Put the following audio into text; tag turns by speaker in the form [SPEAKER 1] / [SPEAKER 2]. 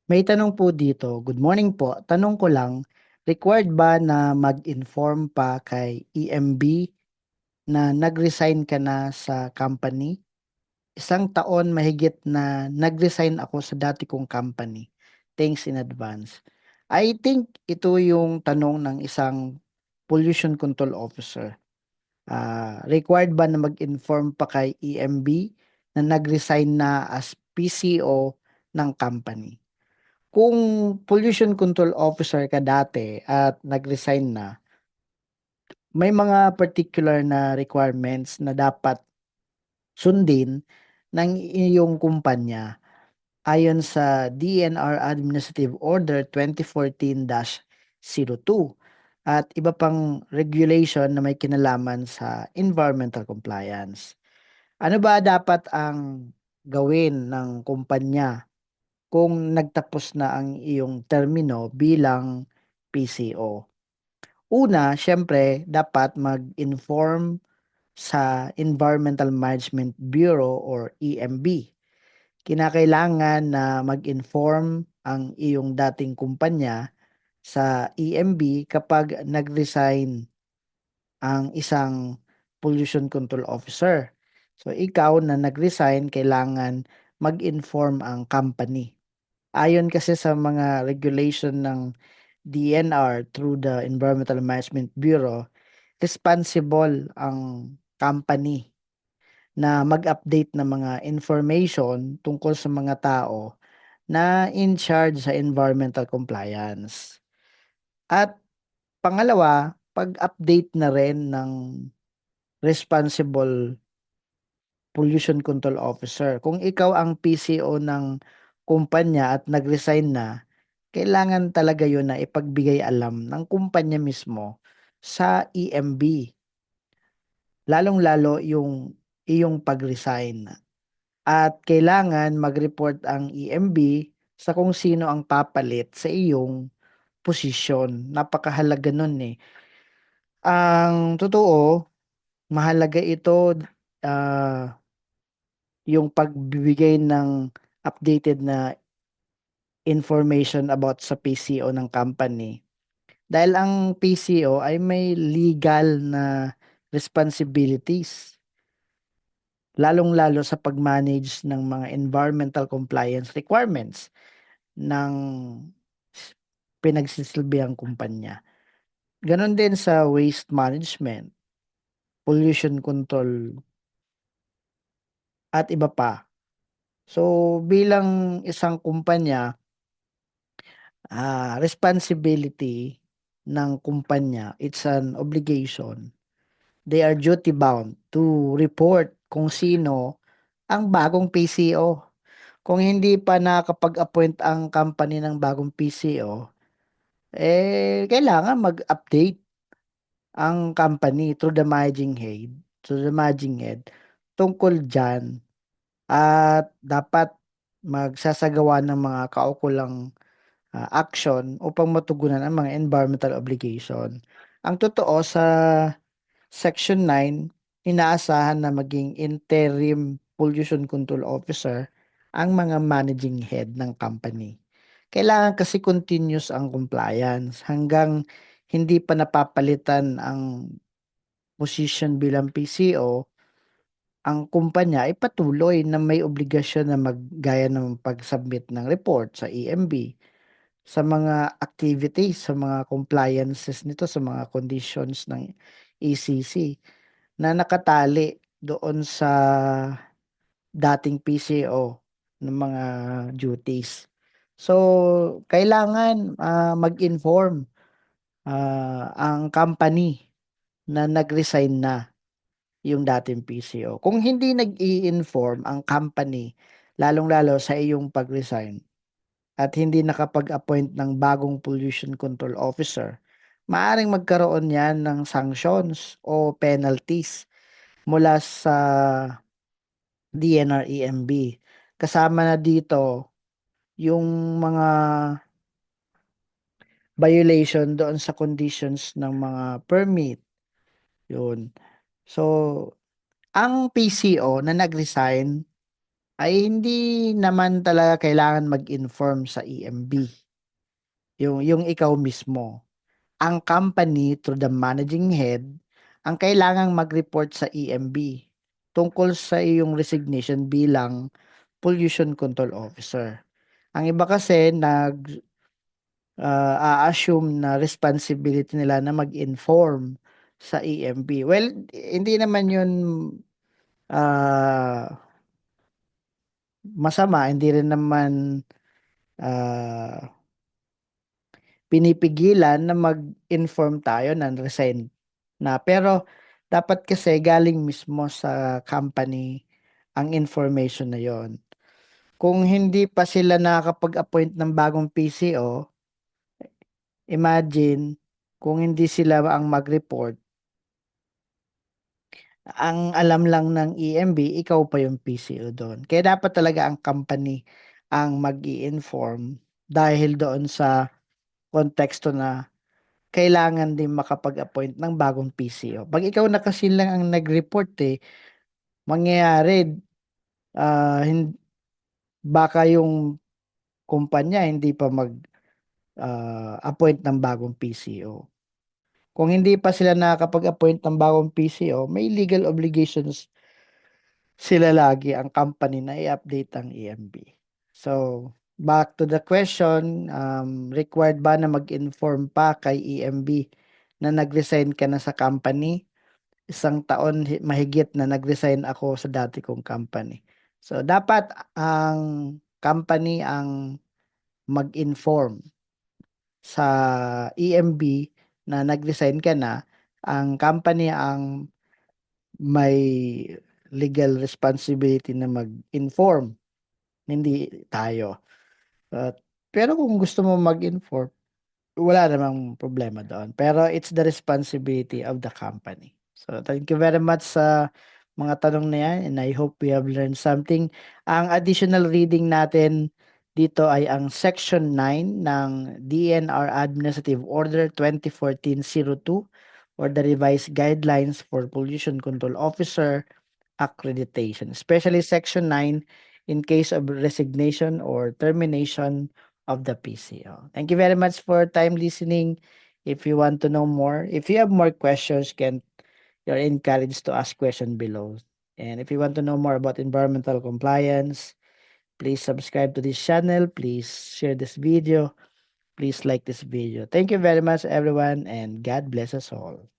[SPEAKER 1] May tanong po dito. Good morning po. Tanong ko lang, required ba na mag-inform pa kay EMB na nag-resign ka na sa company? Isang taon mahigit na nag-resign ako sa dati kong company. Thanks in advance. I think ito yung tanong ng isang pollution control officer. Required ba na mag-inform pa kay EMB na nag-resign na as PCO ng company? Kung pollution control officer ka dati at nag-resign na, may mga particular na requirements na dapat sundin ng iyong kumpanya ayon sa DNR Administrative Order 2014-02 at iba pang regulation na may kinalaman sa environmental compliance. Ano ba dapat ang gawin ng kumpanya kung nagtapos na ang iyong termino bilang PCO? Una, siyempre, dapat mag-inform sa Environmental Management Bureau or EMB. Kinakailangan na mag-inform ang iyong dating kumpanya sa EMB kapag nag-resign ang isang pollution control officer. So ikaw na nag-resign, kailangan mag-inform ang company. Ayon kasi sa mga regulation ng DNR through the Environmental Management Bureau, responsible ang company na mag-update ng mga information tungkol sa mga tao na in charge sa environmental compliance. At pangalawa, pag-update na rin ng responsible pollution control officer. Kung ikaw ang PCO ng kumpanya at nag-resign na, kailangan talaga yun na ipagbigay alam ng kumpanya mismo sa EMB, lalong-lalo yung iyong pag-resign. At kailangan mag-report ang EMB sa kung sino ang papalit sa iyong posisyon. Napakahalaga nun eh. Ang totoo, mahalaga ito, ah, yung pagbibigay ng updated na information about sa PCO ng company. Dahil ang PCO ay may legal na responsibilities, lalong-lalo sa pag-manage ng mga environmental compliance requirements ng pinagsisilbihang kumpanya. Ganon din sa waste management, pollution control, at iba pa. So, bilang isang kumpanya, responsibility ng kumpanya, it's an obligation. They are duty bound to report kung sino ang bagong PCO. Kung hindi pa nakakapag-appoint ang company ng bagong PCO, kailangan mag-update ang company through the managing head tungkol dyan at dapat magsasagawa ng mga kaukulang action upang matugunan ang mga environmental obligation. Ang totoo sa Section 9, inaasahan na maging interim pollution control officer ang mga managing head ng company. Kailangan kasi continuous ang compliance hanggang hindi pa napapalitan ang position bilang PCO, ang kumpanya ay patuloy na may obligasyon na maggaya ng pag-submit ng report sa EMB sa mga activities, sa mga compliances nito, sa mga conditions ng ECC na nakatali doon sa dating PCO ng mga duties. So, kailangan mag-inform ang company na nag-resign na yung dating PCO. Kung hindi nag-i-inform ang company, lalong-lalo sa iyong pag-resign at hindi nakapag-appoint ng bagong pollution control officer, maaring magkaroon yan ng sanctions o penalties mula sa DNR-EMB. Kasama na dito yung mga violation doon sa conditions ng mga permit. Yun. So, ang PCO na nag-resign, ay hindi naman talaga kailangan mag-inform sa EMB, yung ikaw mismo. Ang company through the managing head ang kailangang mag-report sa EMB tungkol sa iyong resignation bilang pollution control officer. Ang iba kasi a-assume na responsibility nila na mag-inform sa EMB. Well, hindi naman yun ah, masama, hindi rin naman ah, pinipigilan na mag-inform tayo na resign na. Pero dapat kasi galing mismo sa company ang information na yon. Kung hindi pa sila nakakapag-appoint ng bagong PCO, imagine kung hindi sila ang mag-report, ang alam lang ng EMB, ikaw pa yung PCO doon. Kaya dapat talaga ang company ang mag-i-inform dahil doon sa konteksto na kailangan din makapag-appoint ng bagong PCO. Pag ikaw na kasi lang ang nag-report mangyayari, baka yung kumpanya hindi pa appoint ng bagong PCO. Kung hindi pa sila nakakapag-appoint ng bagong PCO, may legal obligations sila lagi ang company na i-update ang EMB. So, back to the question, required ba na mag-inform pa kay EMB na nag-resign ka na sa company? 1 taon mahigit na nag-resign ako sa dati kong company. So, dapat ang company ang mag-inform sa EMB na nag-resign ka na, ang company ang may legal responsibility na mag-inform, hindi tayo. At pero kung gusto mo mag-inform, wala namang problema doon. Pero it's the responsibility of the company. So, thank you very much sa mga tanong na yan and I hope we have learned something. Ang additional reading natin dito ay ang Section 9 ng DNR Administrative Order 2014-02 or the revised guidelines for pollution control officer accreditation, especially Section 9 in case of resignation or termination of the PCO. Thank you very much for time listening. If you want to know more, if you have more questions, you're encouraged to ask question below. And if you want to know more about environmental compliance, please subscribe to this channel. Please share this video. Please like this video. Thank you very much, everyone, and God bless us all.